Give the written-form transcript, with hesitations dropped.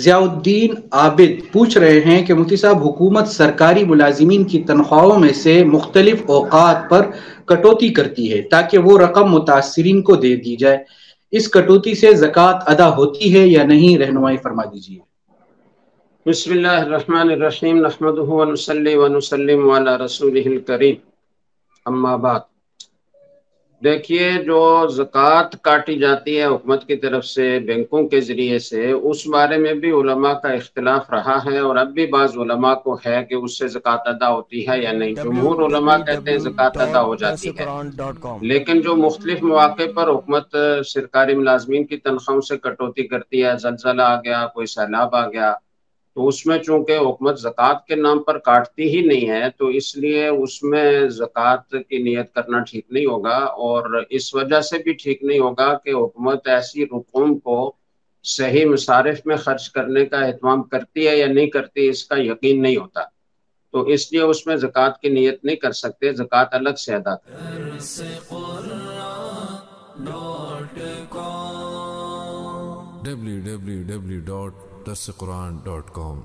ضیاءالدین عابد پوچھ رہے ہیں کہ مفتی صاحب، حکومت سرکاری ملازمین کی تنخواہوں میں سے مختلف اوقات پر کٹوتی کرتی ہے تاکہ وہ رقم متاثرین کو دے دی جائے، اس کٹوتی سے زکوٰۃ ادا ہوتی ہے یا نہیں؟ رہنمائی فرما دیجیے۔ بسم اللہ الرحمن الرحیم، نحمدہ ونصلی ونسلم علی رسولہ الکریم، اما بعد۔ دیکھیے، جو زکوٰۃ کاٹی جاتی ہے حکومت کی طرف سے بینکوں کے ذریعے سے، اس بارے میں بھی علماء کا اختلاف رہا ہے، اور اب بھی بعض علماء کو ہے کہ اس سے زکوٰۃ ادا ہوتی ہے یا نہیں۔ جمہور علماء کہتے ہیں زکوٰۃ ادا ہو جاتی ہے، لیکن جو مختلف مواقع پر حکومت سرکاری ملازمین کی تنخواہوں سے کٹوتی کرتی ہے، زلزلہ آ گیا، کوئی سیلاب آ گیا، تو اس میں چونکہ حکومت زکوٰۃ کے نام پر کاٹتی ہی نہیں ہے، تو اس لیے اس میں زکوٰۃ کی نیت کرنا ٹھیک نہیں ہوگا، اور اس وجہ سے بھی ٹھیک نہیں ہوگا کہ حکومت ایسی رقوم کو صحیح مصارف میں خرچ کرنے کا اہتمام کرتی ہے یا نہیں کرتی، اس کا یقین نہیں ہوتا، تو اس لیے اس میں زکوٰۃ کی نیت نہیں کر سکتے، زکوٰۃ الگ سے ادا www.darsequran.com